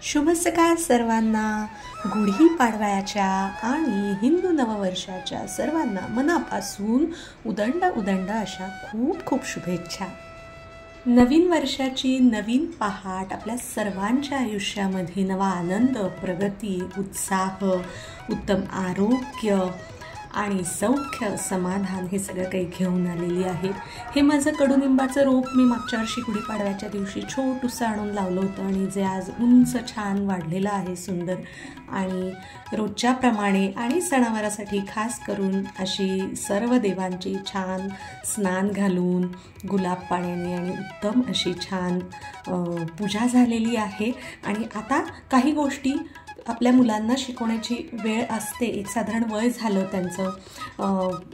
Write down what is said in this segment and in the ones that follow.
शुभ सकाळ सर्वांना. गुढी पाडव्याच्या आणि हिंदू नववर्षाच्या सर्वांना मनापासून उदंड उदंड अशा खूप खूप शुभेच्छा. नवीन वर्षाची नवीन पहाट आपल्या सर्वांच्या आयुष्यामध्ये नवा आनंद, प्रगती, उत्साह, उत्तम आरोग्य आणि सौख्य, समाधान हे सगळं काही घेऊन आलेली आहे. हे माझं कडुनिंबाचं रोप मी मागच्या वर्षी गुढीपाडव्याच्या दिवशी छोटुसं आणून लावलं होतं आणि जे आज उंच छान वाढलेलं आहे, सुंदर. आणि रोजच्याप्रमाणे आणि सणावारासाठी खास करून अशी सर्व देवांची छान स्नान घालून गुलाब पाण्याने आणि उत्तम अशी छान पूजा झालेली आहे. आणि आता काही गोष्टी आपल्या मुलांना शिकवण्याची वेळ असते. एक साधारण वय झालं त्यांचं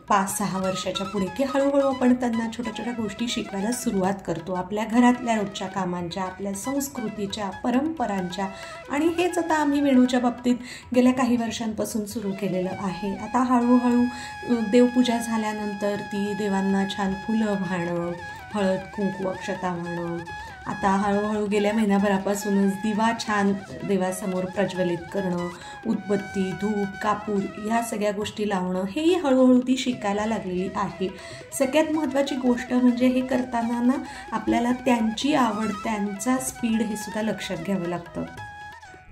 5-6 वर्षाच्या पुढे की हळूहळू आपण त्यांना छोट्या छोट्या गोष्टी शिकवायला सुरुवात करतो, आपल्या घरातल्या रोजच्या कामांच्या, आपल्या संस्कृतीच्या, परंपरांच्या. आणि हेच आता आम्ही वेणूच्या बाबतीत गेल्या काही वर्षांपासून सुरू केलेलं आहे. आता हळूहळू देवपूजा झाल्यानंतर ती देवांना छान फुलं वाहणं, हळद कुंकू अक्षता वाहणं, आता हळूहळू गेल्या महिन्याभरापासूनच दिवा छान देवासमोर प्रज्वलित करणं, उदबत्ती, धूप, कापूर ह्या सगळ्या गोष्टी लावणं, हेही हळूहळू ती शिकायला लागलेली आहे. सगळ्यात महत्त्वाची गोष्ट म्हणजे हे करताना ना आपल्याला त्यांची आवड, त्यांचा स्पीड हे सुद्धा लक्षात घ्यावं लागतं.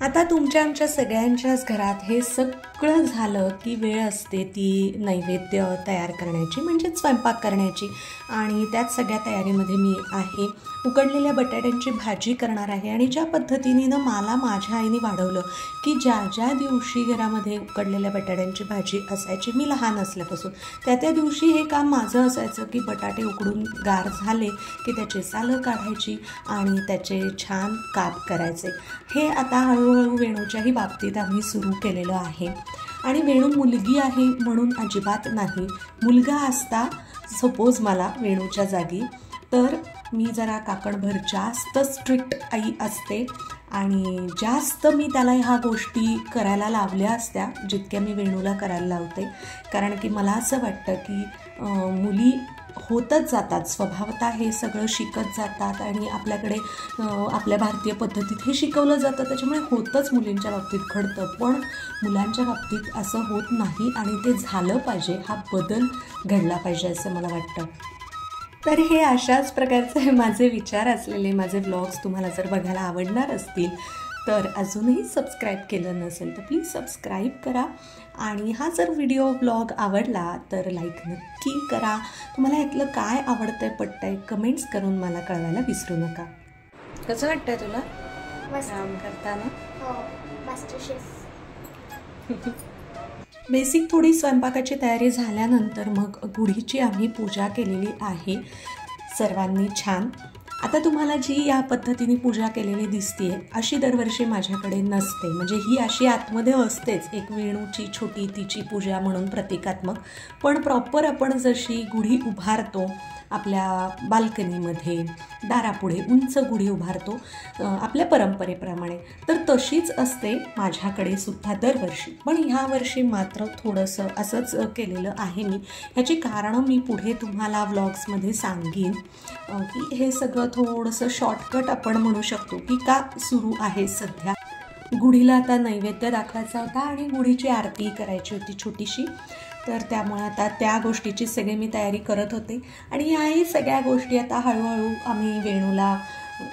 आता तुमच्या आमच्या सगळ्यांच्याच घरात हे सगळं झालं की वेळ असते ती नैवेद्य तयार करण्याची, म्हणजेच स्वयंपाक करण्याची. आणि त्याच सगळ्या तयारीमध्ये मी आहे. उकडलेल्या बटाट्यांची भाजी करणार आहे. आणि ज्या पद्धतीने ना मला माझ्या आईने वाढवलं की ज्या ज्या दिवशी घरामध्ये उकडलेल्या बटाट्यांची भाजी असायची, मी लहान असल्यापासून त्या दिवशी हे काम माझं असायचं की बटाटे उकडून गार झाले की त्याची सालं काढायची आणि त्याचे छान काप करायचे. हे आता हळूहळू वेणूच्याही बाबतीत आम्ही सुरू केलेलं आहे. आणि वेणू मुलगी आहे म्हणून अजिबात नाही. मुलगा असता सपोज मला वेणूच्या जागी, तर मी जरा काकणभर जास्त स्ट्रिक्ट आई असते आणि जास्त मी त्याला ह्या गोष्टी करायला लावल्या असत्या जितक्या मी वेणूला करायला लावते. कारण की मला असं वाटतं की मुली होतच जातात, स्वभावतः हे सगळं शिकत जातात आणि आपल्याकडे आपल्या भारतीय पद्धतीत हे शिकवलं जातं, त्याच्यामुळे होतच मुलींच्या बाबतीत घडतं. पण मुलांच्या बाबतीत असं होत नाही आणि ते झालं पाहिजे, हा बदल घडला पाहिजे असं मला वाटतं. तर हे अशाच प्रकारचे माझे विचार असलेले माझे व्लॉग्स तुम्हाला जर बघायला आवडणार असतील तर अजूनही सबस्क्राईब केलं नसेल तर प्लीज सबस्क्राईब करा. आणि हा जर व्हिडिओ व्लॉग आवडला तर लाईक नक्की करा. तुम्हाला यातलं काय आवडतंय पटतंय कमेंट्स करून मला कळवायला विसरू नका. कसं वाटतंय तुला काम करताना? बेसिक थोडी स्वयंपाकाची तयारी झाल्यानंतर मग गुढीची आम्ही पूजा केलेली आहे सर्वांनी छान. आता तुम्हाला जी या पद्धतीने पूजा केलेली दिसते अशी दरवर्षी माझ्याकडे नसते. म्हणजे ही अशी आतमध्ये असतेच एक वेणूची छोटी तिची पूजा म्हणून प्रतिकात्मक, पण प्रॉपर आपण जशी गुढी उभारतो आपल्या बाल्कनीमध्ये दारापुढे उंच गुढी उभारतो आपल्या परंपरेप्रमाणे, तर तशीच असते माझ्याकडे सुद्धा दरवर्षी. पण ह्या वर्षी मात्र थोडंसं असंच केलेलं आहे मी. ह्याची कारणं मी पुढे तुम्हाला व्लॉग्समध्ये सांगेन की हे सगळं थोडंसं शॉर्टकट आपण म्हणू शकतो की का सुरू आहे सध्या. गुढीला आता नैवेद्य दाखवायचा होता आणि गुढीची आरती करायची होती छोटीशी, तर त्यामुळे आता त्या गोष्टीची सगळी मी तयारी करत होते. आणि ह्याही सगळ्या गोष्टी आता हळूहळू आम्ही वेणूला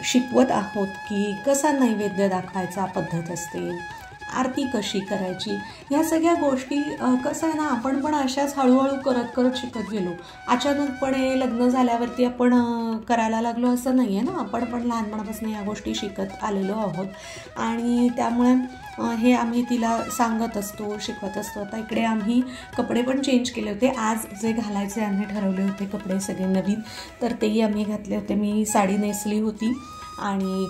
शिकवत आहोत की कसा नैवेद्य दाखवायचा पद्धत असते, आरती कशी करायची, ह्या सगळ्या गोष्टी. कसं आहे ना, आपण पण अशाच हळूहळू करत करत शिकत गेलो. अचानकपणे लग्न झाल्यावरती आपण करायला लागलो असं नाही आहे ना, आपण पण लहानपणापासून या गोष्टी शिकत आलेलो आहोत. आणि त्यामुळे हे आम्ही तिला सांगत असतो, शिकवत असतो. आता इकडे आम्ही कपडे पण चेंज केले होते. आज जे घालायचे आम्ही ठरवले होते कपडे सगळे नवीन, तर तेही आम्ही घातले होते. मी साडी नेसली होती. आणि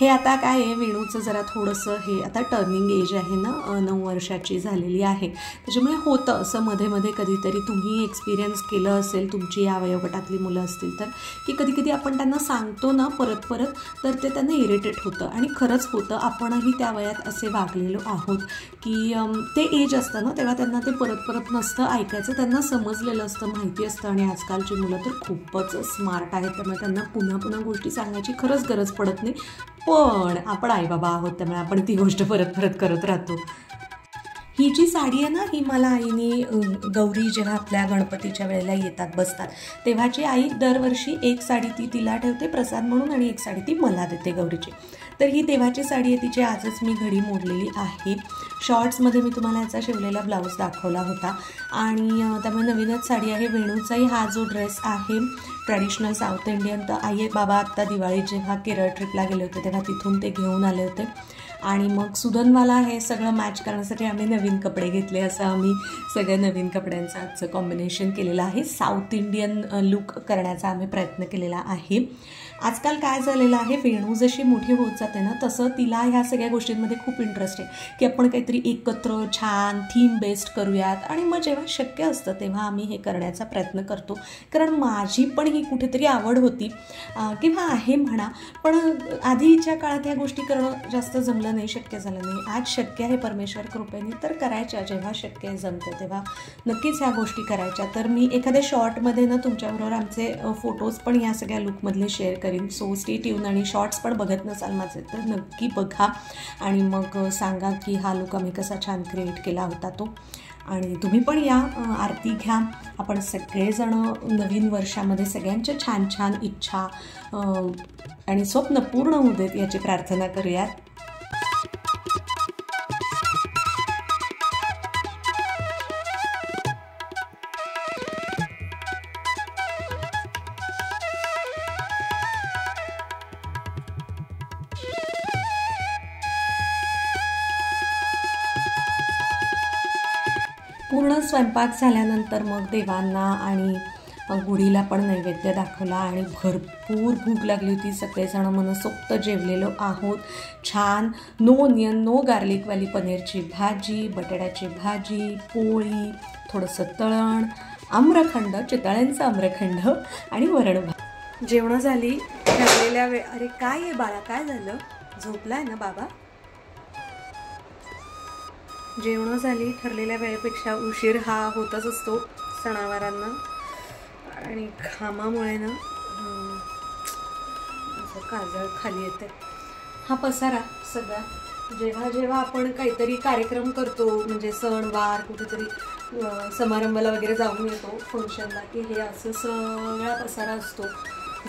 हे आता काय आहे, वेणूचं जरा थोडंसं हे आता टर्निंग एज आहे ना, 9 वर्षाची झालेली आहे, त्याच्यामुळे होतं असं मध्ये मध्ये कधीतरी. तुम्ही एक्सपिरियन्स केलं असेल, तुमची या वयोगटातली मुलं असतील तर, की कधी कधी आपण त्यांना सांगतो ना परत परत, तर ते त्यांना इरिटेट होतं. आणि खरंच होतं, आपणही त्या वयात असे वागलेलो आहोत की ते एज असतं ना तेव्हा त्यांना ते परत परत नसतं ऐकायचं, त्यांना समजलेलं असतं, माहिती असतं. आणि आजकालची मुलं तर खूपच स्मार्ट आहेत, त्यामुळे त्यांना पुन्हा पुन्हा गोष्टी सांगायची खरंच गरज पडत नाही, पण आपण आईबाबा आहोत त्यामुळे आपण ती गोष्ट परत परत करत राहतो. ही जी साडी आहे ना, ही मला आईने गौरी जेव्हा आपल्या गणपतीच्या वेळेला येतात बसतात तेव्हाची आई दरवर्षी एक साडी ती तिला ठेवते प्रसाद म्हणून आणि एक साडी ती मला देते गौरीची. तर ही देवाची साडी आहे, तिची आजच मी घडी मोडलेली आहे. शॉर्ट्समध्ये मी तुम्हाला याचा शिवलेला ब्लाऊज दाखवला होता आणि त्यामुळे नवीनच साडी आहे. वेणूचाही हा जो ड्रेस आहे ट्रॅडिशनल साऊथ इंडियन, तर आई बाबा आत्ता दिवाळीत जेव्हा केरळ ट्रिपला गेले होते तेव्हा तिथून ते घेऊन आले होते आणि मग सुधनवाला हे सगळं मॅच करण्यासाठी आम्ही नवीन कपडे घेतले. असं आम्ही सगळ्या नवीन कपड्यांचं आजचं कॉम्बिनेशन केलेलं आहे. साऊथ इंडियन लुक करण्याचा आम्ही प्रयत्न केलेला आहे. आजकाल काय झालेलं आहे, वेणू जशी मोठी होत जाते ना तसं तिला ह्या सगळ्या गोष्टींमध्ये खूप इंटरेस्ट आहे की आपण काहीतरी एकत्र छान थीम बेस्ड करूयात आणि मग जेव्हा शक्य असतं तेव्हा आम्ही हे करण्याचा प्रयत्न करतो. कारण माझी पण ही कुठेतरी आवड होती किंवा आहे म्हणा, पण आधीच्या काळात ह्या गोष्टी करणं जास्त जमलं नाही, शक्य झालं नाही. आज शक्य आहे परमेश्वर कृपेने, तर करायच्या जेव्हा शक्य आहे जमते तेव्हा नक्कीच ह्या गोष्टी करायच्या. तर मी एखाद्या शॉर्टमध्ये ना तुमच्याबरोबर आमचे फोटोज पण ह्या सगळ्या लुकमधले शेअर करीन. सो स्टे ट्यून आणि शॉर्ट्स पण बघत नसाल माझे तर नक्की बघा आणि मग सांगा की हा लुक आम्ही कसा छान क्रिएट केला होता तो. आणि तुम्ही पण या, आरती घ्या. आपण सगळेजण नवीन वर्षामध्ये सगळ्यांच्या छान छान इच्छा आणि स्वप्न पूर्ण होऊ देत याची प्रार्थना करूयात. पूर्ण स्वयंपाक झाल्यानंतर मग देवांना आणि गुढीला पण नैवेद्य दाखवला आणि भरपूर भूक लागली होती. सगळेजण मनसोक्त जेवलेलो आहोत. छान नो ऑनियन नो गार्लिकवाली पनीरची भाजी, बटाट्याची भाजी, पोळी, थोडंसं तळण, आम्रखंड, चितळ्यांचं आम्रखंड आणि वरण भात. जेवणं झाली ठरलेल्या अरे काय आहे बाळा, काय झालं, झोपला आहे ना बाबा? जेवणं झाली ठरलेल्या वेळेपेक्षा उशीर हा होतच असतो सणावारांना आणि घामामुळे ना असं काजळ खाली येते. हा पसारा सगळा जेव्हा जेव्हा आपण काहीतरी कार्यक्रम करतो म्हणजे सणवार कुठेतरी समारंभाला वगैरे जाऊन येतो फंक्शनला की हे असं सगळा पसारा असतो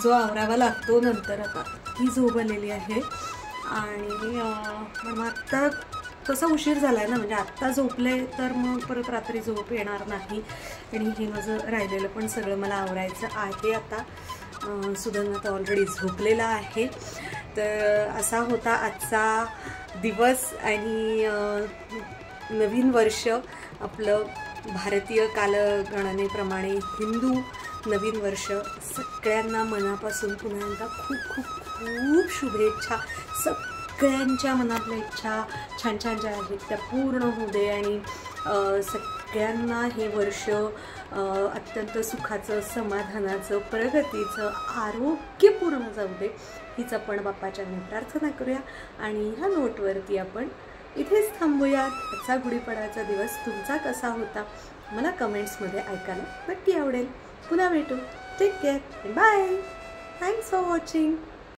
जो आवरावा लागतो. नंतर आता ही झोप आलेली आहे आणि मग आत्ता तसा उशीर झाला आहे ना, म्हणजे आत्ता झोपले तर मग परत रात्री झोप येणार नाही आणि हे माझं राहिलेलं पण सगळं मला आवरायचं आहे. आता सुधन आता ऑलरेडी झोपलेला आहे. तर असा होता आजचा दिवस आणि नवीन वर्ष आपलं भारतीय कालगणनेप्रमाणे हिंदू नवीन वर्ष. सगळ्यांना मनापासून पुन्हा एकदा खूप खूप खूप शुभेच्छा. सगळ्यांच्या मनातल्या इच्छा छान छान ज्या आहेत त्या पूर्ण होऊ दे आणि सगळ्यांना हे वर्ष अत्यंत सुखाचं, समाधानाचं, प्रगतीचं, आरोग्यपूर्ण जाऊ दे हीच आपण बाप्पाच्या प्रार्थना करूया. आणि ह्या नोटवरती आपण इथेच थांबूयात. आजचा गुढीपाडव्याचा दिवस तुमचा कसा होता मला कमेंट्समध्ये ऐकायला नक्की आवडेल. पुन्हा भेटू. Take care. Bye. Thanks for watching.